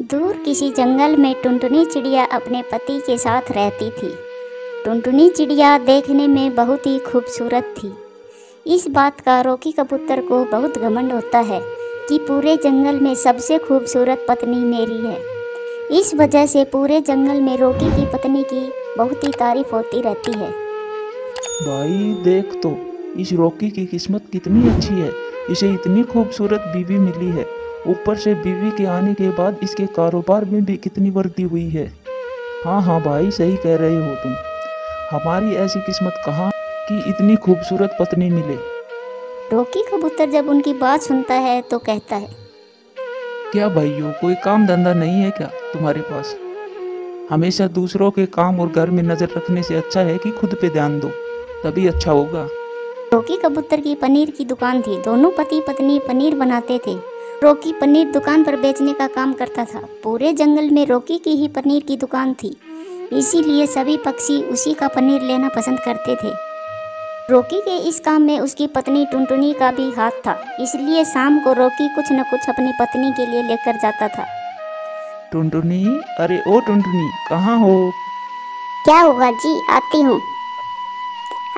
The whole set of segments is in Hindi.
दूर किसी जंगल में टुनटुनी चिड़िया अपने पति के साथ रहती थी। टुनटुनी चिड़िया देखने में बहुत ही खूबसूरत थी। इस बात का रॉकी कबूतर को बहुत घमंड होता है कि पूरे जंगल में सबसे खूबसूरत पत्नी मेरी है। इस वजह से पूरे जंगल में रॉकी की पत्नी की बहुत ही तारीफ होती रहती है। भाई देख तो, इस रॉकी की किस्मत कितनी अच्छी है। इसे इतनी खूबसूरत बीवी मिली है। ऊपर से बीवी के आने के बाद इसके कारोबार में भी कितनी वृद्धि हुई है। हाँ हाँ भाई, सही कह रहे हो तुम। हमारी ऐसी किस्मत कहाँ कि इतनी खूबसूरत पत्नी मिले। रॉकी कबूतर जब उनकी बात सुनता है तो कहता है, क्या भाइयों, कोई काम धंधा नहीं है क्या तुम्हारे पास? हमेशा दूसरों के काम और घर में नजर रखने से अच्छा है कि खुद पे ध्यान दो, तभी अच्छा होगा। रॉकी कबूतर की पनीर की दुकान थी। दोनों पति पत्नी पनीर बनाते थे। रॉकी पनीर दुकान पर बेचने का काम करता था। पूरे जंगल में रॉकी की ही पनीर की दुकान थी, इसीलिए सभी पक्षी उसी का पनीर लेना पसंद करते थे। रॉकी के इस काम में उसकी पत्नी टुनटुनी का भी हाथ था, इसलिए शाम को रॉकी कुछ न कुछ अपनी पत्नी के लिए लेकर जाता था। टुनटुनी, अरे ओ टुनटुनी, कहाँ हो? क्या हुआ जी? आती हूँ।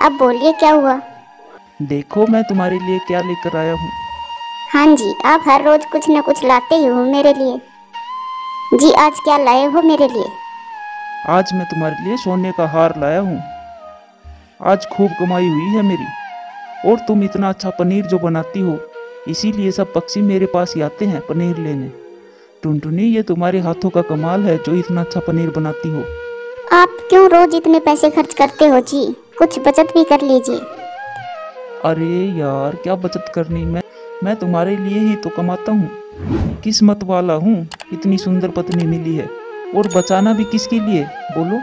अब बोलिए, क्या हुआ? देखो मैं तुम्हारे लिए क्या लेकर आया हूँ। हाँ जी, आप हर रोज कुछ न कुछ लाते ही हो मेरे लिए। जी, आज क्या लाए हो मेरे लिए? आज मैं तुम्हारे लिए सोने का हार लाया हूँ। आज खूब कमाई हुई है मेरी। और तुम इतना अच्छा पनीर जो बनाती हो, इसीलिए सब पक्षी मेरे पास ही आते हैं पनीर लेने। टुनटुनी, ये तुम्हारे हाथों का कमाल है जो इतना अच्छा पनीर बनाती हो। आप क्यों रोज इतने पैसे खर्च करते हो जी? कुछ बचत भी कर लीजिए। अरे यार, क्या बचत करनी, मैं तुम्हारे लिए ही तो कमाता हूँ। किस्मत वाला हूँ, इतनी सुंदर पत्नी मिली है। और बचाना भी किसके लिए बोलो?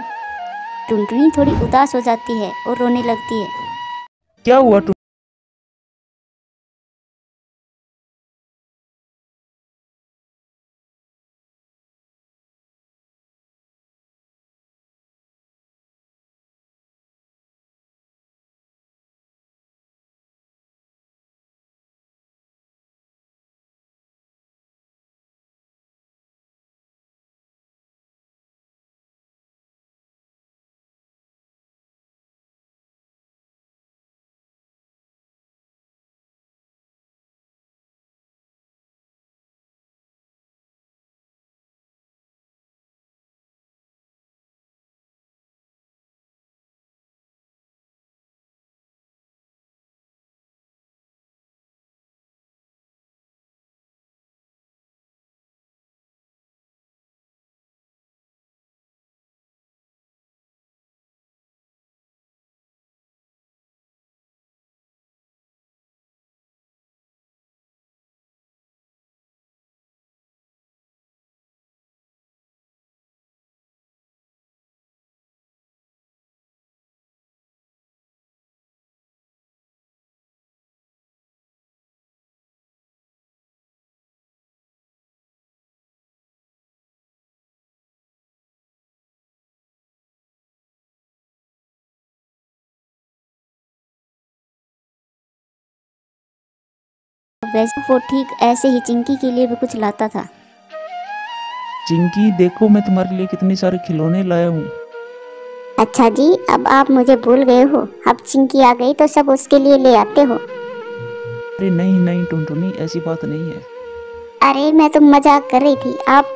टुनटुनी थोड़ी उदास हो जाती है और रोने लगती है। क्या हुआ वैसे वो ठीक ऐसे ही चिंकी के लिए भी कुछ लाता था। चिंकी, देखो मैं तुम्हारे लिए कितने सारे खिलौने लाया हूँ। अच्छा जी, अब आप मुझे भूल गए हो? अब चिंकी आ गई तो सब उसके लिए ले आते हो। अरे नहीं नहीं टुनटुनी, ऐसी बात नहीं है। अरे मैं तो मजाक कर रही थी। आप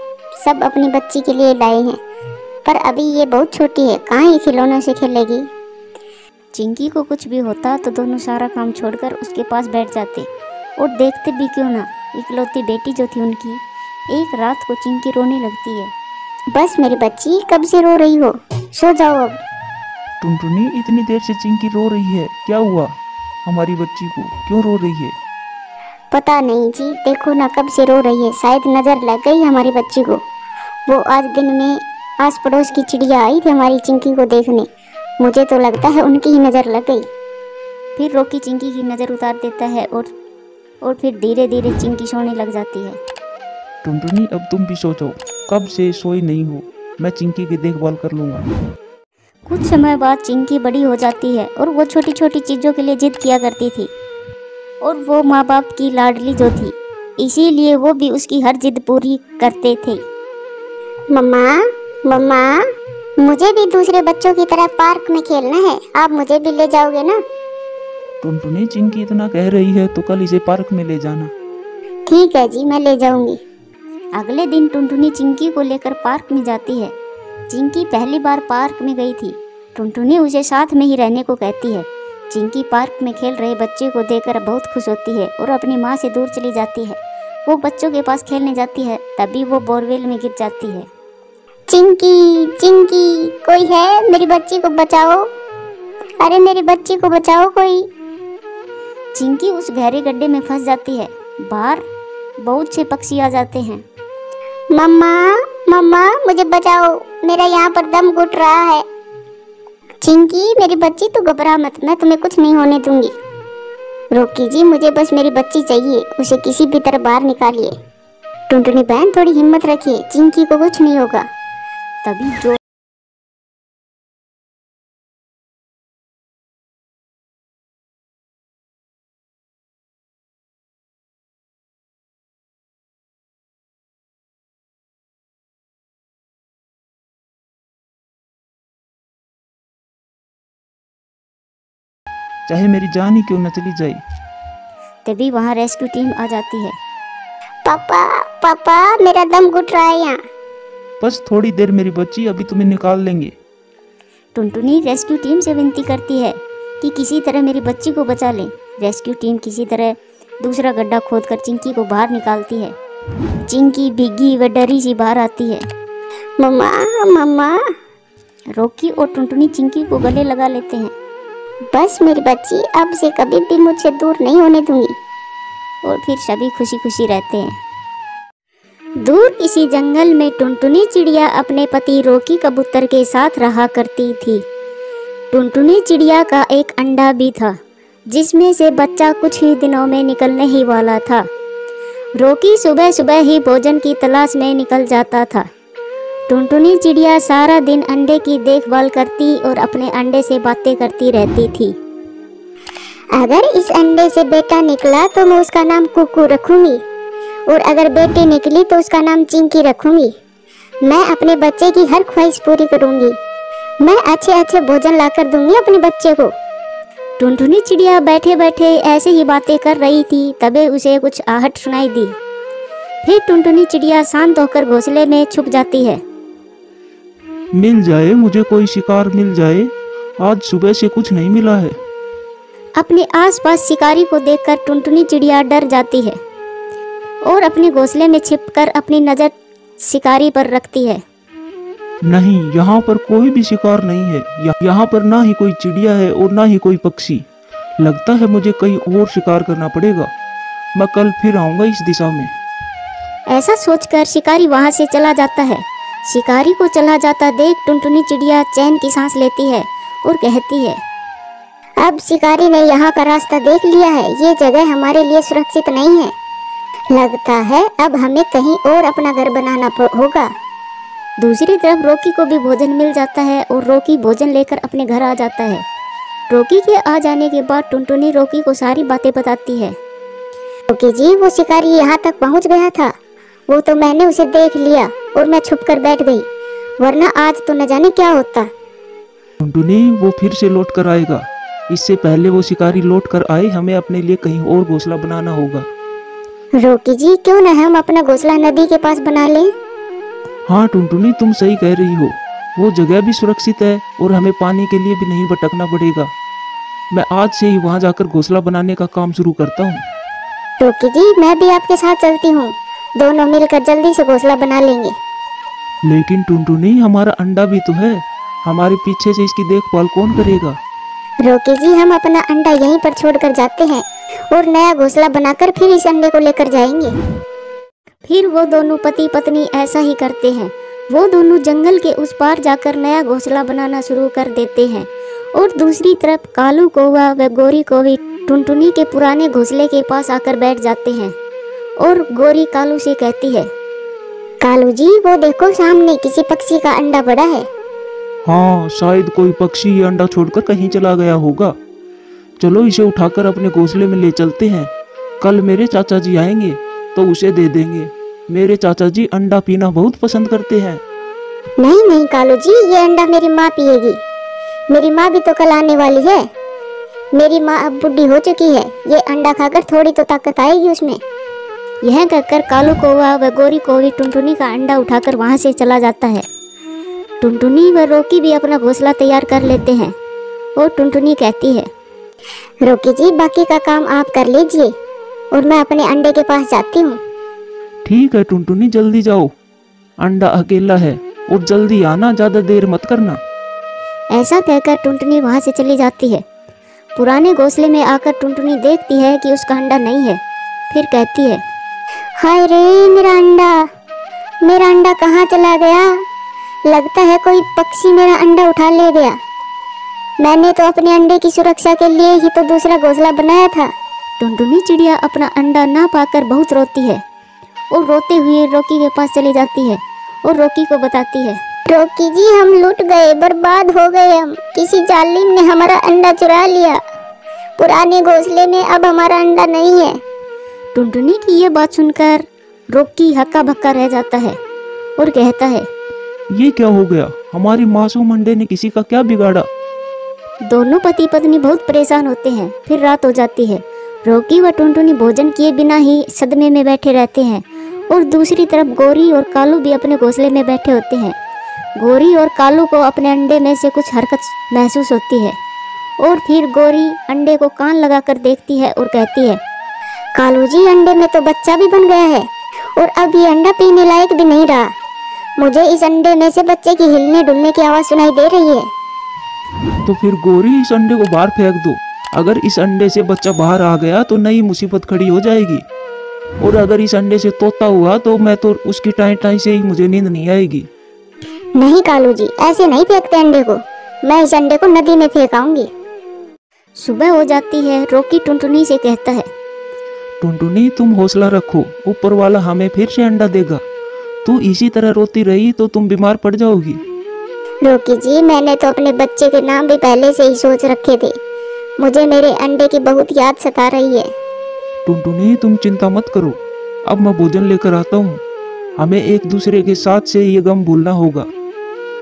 सब अपनी बच्ची के लिए लाए हैं, पर अभी ये बहुत छोटी है, कहाँ ये खिलौनों से खेलेगी। चिंकी को कुछ भी होता तो दोनों सारा काम छोड़कर उसके पास बैठ जाते और देखते भी क्यों ना। इकलौती बेटी जो थी उनकी, एक रात को चिंकी रोने लगती है। बस मेरी बच्ची, कब से रो रही हो? सो जाओ अब। टुनटुनी, इतनी देर से चिंकी रो रही है, क्या हुआ? हमारी बच्ची को क्यों रो रही है? पता नहीं जी, देखो ना कब से रो रही है। शायद नजर लग गई हमारी बच्ची को। वो आज दिन में आस पड़ोस की चिड़िया आई थी हमारी चिंकी को देखने। मुझे तो लगता है उनकी ही नजर लग गई। फिर रॉकी चिंकी की नजर उतार देता है और फिर धीरे धीरे चिंकी सोने लग जाती है। टुनटुनी, अब तुम भी सो जाओ, कब से सोई नहीं हो। मैं चिंकी की देखभाल कर लूंगा। कुछ समय बाद चिंकी बड़ी हो जाती है और वो छोटी छोटी चीज़ों के लिए जिद किया करती थी। और वो माँ बाप की लाडली जो थी, इसीलिए वो भी उसकी हर जिद पूरी करते थे। मम्मा, मम्मा, मुझे भी दूसरे बच्चों की तरह पार्क में खेलना है, आप मुझे भी ले जाओगे ना? टुनटुनी, चिंकी इतना कह रही है तो कल इसे पार्क में ले जाना। ठीक है जी, मैं ले जाऊंगी। अगले दिन टुनटुनी चिंकी को लेकर पार्क में जाती है। चिंकी पहली बार पार्क में गई थी। टुनटुनी उसे साथ में ही रहने को कहती है। चिंकी पार्क में खेल रहे बच्चे को देखकर बहुत खुश होती है और अपनी माँ से दूर चली जाती है। वो बच्चों के पास खेलने जाती है, तभी वो बोरवेल में गिर जाती है। चिंकी, चिंकी, कोई है? मेरी बच्ची को बचाओ, अरे मेरी बच्ची को बचाओ कोई। चिंकी उस गहरे गड्ढे में फंस जाती है। बाहर बहुत से पक्षी आ जाते हैं। मम्मा, मम्मा, मुझे बचाओ, मेरा यहाँ पर दम घुट रहा है। चिंकी, मेरी बच्ची, तू घबरा मत, मैं तुम्हें कुछ नहीं होने दूंगी। रॉकी जी, मुझे बस मेरी बच्ची चाहिए, उसे किसी भी तरह बाहर निकालिए। टुनटुनी बहन, थोड़ी हिम्मत रखिए, चिंकी को कुछ नहीं होगा। तभी जो चाहे मेरी जान ही क्यों न चली जाए। तभी वहाँ रेस्क्यू टीम आ जाती है। पापा, पापा, मेरा दम घुट रहा है यहाँ। बस थोड़ी देर मेरी बच्ची, अभी तुम्हें निकाल लेंगे। टुनटुनी रेस्क्यू टीम से विनती करती है कि किसी तरह मेरी बच्ची को बचा लें। रेस्क्यू टीम किसी तरह दूसरा गड्ढा खोदकर चिंकी को बाहर निकालती है। चिंकी भीगी व डरी सी बाहर आती है। मम्मा, मम्मा। रॉकी और टुनटुनी चिंकी को गले लगा लेते हैं। बस मेरी बच्ची, अब से कभी भी मुझसे दूर नहीं होने दूंगी। और फिर सभी खुशी खुशी रहते हैं। दूर किसी जंगल में टुनटुनी चिड़िया अपने पति रॉकी कबूतर के साथ रहा करती थी। टुनटुनी चिड़िया का एक अंडा भी था, जिसमें से बच्चा कुछ ही दिनों में निकलने ही वाला था। रॉकी सुबह सुबह ही भोजन की तलाश में निकल जाता था। टुनटुनी चिड़िया सारा दिन अंडे की देखभाल करती और अपने अंडे से बातें करती रहती थी। अगर इस अंडे से बेटा निकला तो मैं उसका नाम कुकू रखूंगी, और अगर बेटी निकली तो उसका नाम चिंकी रखूंगी। मैं अपने बच्चे की हर ख्वाहिश पूरी करूंगी। मैं अच्छे अच्छे भोजन लाकर दूंगी अपने बच्चे को। टुनटुनी चिड़िया बैठे बैठे ऐसे ही बातें कर रही थी, तभी उसे कुछ आहट सुनाई दी। फिर टुनटुनी चिड़िया शांत होकर घोंसले में छुप जाती है। मिल जाए मुझे, कोई शिकार मिल जाए, आज सुबह से कुछ नहीं मिला है। अपने आसपास शिकारी को देखकर टुनटुनी चिड़िया डर जाती है और अपने घोंसले में छिपकर अपनी नजर शिकारी पर रखती है। नहीं, यहाँ पर कोई भी शिकार नहीं है। यहाँ पर ना ही कोई चिड़िया है और ना ही कोई पक्षी। लगता है मुझे कहीं और शिकार करना पड़ेगा। मैं कल फिर आऊंगा इस दिशा में। ऐसा सोचकर शिकारी वहाँ से चला जाता है। शिकारी को चला जाता देख टुनटुनी चिड़िया चैन की सांस लेती है और कहती है, अब शिकारी ने यहाँ का रास्ता देख लिया है। ये जगह हमारे लिए सुरक्षित नहीं है। लगता है अब हमें कहीं और अपना घर बनाना होगा। दूसरी तरफ रॉकी को भी भोजन मिल जाता है और रॉकी भोजन लेकर अपने घर आ जाता है। रॉकी के आ जाने के बाद टुनटुनी रॉकी को सारी बातें बताती है। रॉकी जी, वो शिकारी यहाँ तक पहुँच गया था, वो तो मैंने उसे देख लिया और मैं छुप कर बैठ गई, वरना आज तो न जाने क्या होता। टुनटुनी, वो फिर से लौट कर आएगा। इससे पहले वो शिकारी लौट कर आए, हमें अपने लिए कहीं और घोंसला बनाना होगा। रॉकी जी, क्यों न हम अपना घोंसला नदी के पास बना लें? हाँ टुनटुनी, तुम सही कह रही हो। वो जगह भी सुरक्षित है और हमें पानी के लिए भी नहीं भटकना पड़ेगा। मैं आज से ही वहाँ जाकर घोंसला बनाने का काम शुरू करता हूँ। रॉकी जी, मैं भी आपके साथ चलती हूँ, दोनों मिलकर जल्दी से घोंसला बना लेंगे। लेकिन टुनटुनी, हमारा अंडा भी तो है, हमारे पीछे से इसकी देखभाल कौन करेगा? रॉकी जी, हम अपना अंडा यहीं पर छोड़कर जाते हैं और नया घोंसला बनाकर फिर इस अंडे को लेकर जाएंगे। फिर वो दोनों पति पत्नी ऐसा ही करते हैं। वो दोनों जंगल के उस पार जाकर नया घोंसला बनाना शुरू कर देते हैं और दूसरी तरफ कालू कौवा व गोरी कौवी टुनटुनी के पुराने घोंसले के पास आकर बैठ जाते हैं और गोरी कालू से कहती है, कालू जी, वो देखो सामने किसी पक्षी का अंडा पड़ा है। हाँ, शायद कोई पक्षी ये अंडा छोड़कर कहीं चला गया होगा। चलो इसे उठाकर अपने घोंसले में ले चलते हैं। कल मेरे चाचा जी आएंगे तो उसे दे देंगे। मेरे चाचा जी अंडा पीना बहुत पसंद करते हैं। नहीं नहीं कालू जी, ये अंडा मेरी माँ पिएगी। मेरी माँ भी तो कल आने वाली है। मेरी माँ अब बुढ़ी हो चुकी है, ये अंडा खाकर थोड़ी तो ताकत आएगी उसमें। यह कहकर कालू कौवा व गोरी कौवी टुनटुनी का अंडा उठाकर वहाँ से चला जाता है। टुनटुनी व रोकी भी अपना घोंसला तैयार कर लेते हैं और टुनटुनी कहती है, रोकी जी बाकी का काम आप कर लीजिए और मैं अपने अंडे के पास जाती हूँ। ठीक है टुनटुनी, जल्दी जाओ, अंडा अकेला है और जल्दी आना, ज़्यादा देर मत करना। ऐसा कहकर टुनटुनी वहाँ से चली जाती है। पुराने घोंसले में आकर टुनटुनी देखती है कि उसका अंडा नहीं है। फिर कहती है, हाय रे मेरा अंडा कहाँ चला गया? लगता है कोई पक्षी मेरा अंडा उठा ले गया। मैंने तो अपने अंडे की सुरक्षा के लिए ही तो दूसरा घोंसला बनाया था। टुनटुनी चिड़िया अपना अंडा ना पाकर बहुत रोती है और रोते हुए रोकी के पास चली जाती है और रोकी को बताती है, रोकी जी हम लूट गए, बर्बाद हो गए हम। किसी जालिम ने हमारा अंडा चुरा लिया। पुराने घोंसले में अब हमारा अंडा नहीं है। टुनटुनी की ये बात सुनकर रोकी हक्का बक्का रह जाता है और कहता है, ये क्या हो गया? हमारी मासूम अंडे ने किसी का क्या बिगाड़ा? दोनों पति पत्नी बहुत परेशान होते हैं। फिर रात हो जाती है। रोकी व टुनटुनी भोजन किए बिना ही सदमे में बैठे रहते हैं और दूसरी तरफ गोरी और कालू भी अपने घोंसले में बैठे होते हैं। गोरी और कालू को अपने अंडे में से कुछ हरकत महसूस होती है और फिर गोरी अंडे को कान लगाकर देखती है और कहती है, कालू जी अंडे में तो बच्चा भी बन गया है और अब ये अंडा पीने लायक भी नहीं रहा। मुझे इस अंडे में से बच्चे की हिलने डुलने की आवाज़ सुनाई दे रही है। तो फिर गोरी इस अंडे को बाहर फेंक दो। अगर इस अंडे से बच्चा बाहर आ गया तो नई मुसीबत खड़ी हो जाएगी, और अगर इस अंडे से तोता हुआ तो मैं तो उसकी टाई टाई से ही मुझे नींद नहीं आएगी। नहीं कालू जी, ऐसे नहीं फेंकते अंडे को। मैं इस अंडे को नदी में फेंक आऊंगी। सुबह हो जाती है। रोकी टुनटुनी से कहता है, टुनटुनी तुम हौसला रखो, ऊपर वाला हमें फिर से अंडा देगा। तू इसी तरह रोती रही तो तुम बीमार पड़ जाओगी। रोकी जी मैंने तो अपने बच्चे के नाम भी पहले से ही सोच रखे थे। मुझे मेरे अंडे की बहुत याद सता रही है। टुनटुनी तुम चिंता मत करो, अब मैं भोजन लेकर आता हूँ। हमें एक दूसरे के साथ से ये गम भूलना होगा।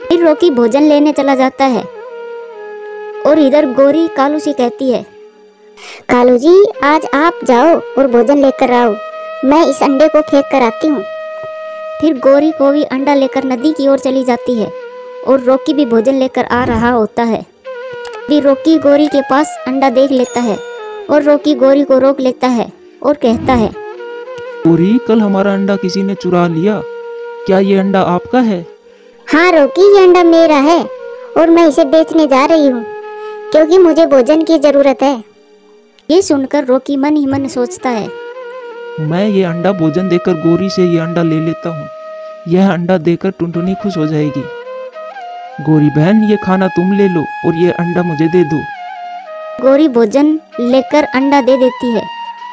फिर रोकी भोजन लेने चला जाता है और इधर गोरी कालू से कहती है, कालू जी आज आप जाओ और भोजन लेकर आओ, मैं इस अंडे को फेंक कर आती हूँ। फिर गोरी कौवी अंडा लेकर नदी की ओर चली जाती है और रोकी भी भोजन लेकर आ रहा होता है। फिर रोकी गोरी के पास अंडा देख लेता है और रोकी गोरी को रोक लेता है और कहता है, गोरी कल हमारा अंडा किसी ने चुरा लिया, क्या ये अंडा आपका है? हाँ रोकी ये अंडा मेरा है और मैं इसे बेचने जा रही हूँ क्योंकि मुझे भोजन की जरूरत है। ये सुनकर रोकी मन ही मन सोचता है, मैं ये अंडा भोजन देकर गोरी से ये अंडा ले लेता हूँ। यह अंडा देकर टुनटुनी खुश हो जाएगी। गोरी बहन ये खाना तुम ले लो और ये अंडा मुझे दे दो। गोरी भोजन लेकर अंडा दे देती है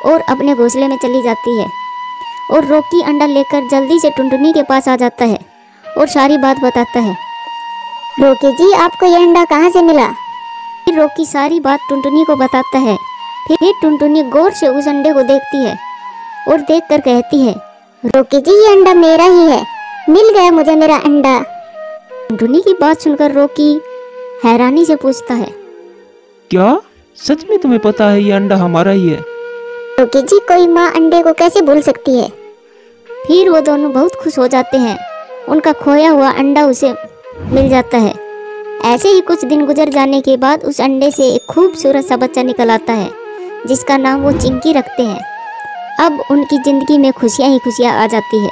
और अपने घोंसले में चली जाती है और रोकी अंडा लेकर जल्दी से टुनटुनी के पास आ जाता है और सारी बात बताता है। रोकी जी आपको ये अंडा कहाँ से मिला? फिर रोकी सारी बात टुनटुनी को बताता है। फिर टुनटुनी गौर से उस अंडे को देखती है और देखकर कहती है, रोकी जी ये अंडा मेरा ही है, मिल गया मुझे मेरा अंडा। टुनटुनी की बात सुनकर रोकी हैरानी से पूछता है, क्या सच में तुम्हें पता है ये अंडा हमारा ही है? रोकी जी कोई माँ अंडे को कैसे भूल सकती है? फिर वो दोनों बहुत खुश हो जाते हैं। उनका खोया हुआ अंडा उसे मिल जाता है। ऐसे ही कुछ दिन गुजर जाने के बाद उस अंडे से एक खूबसूरत सा बच्चा निकल आता है जिसका नाम वो चिंकी रखते हैं। अब उनकी जिंदगी में खुशियाँ ही खुशियाँ आ जाती है।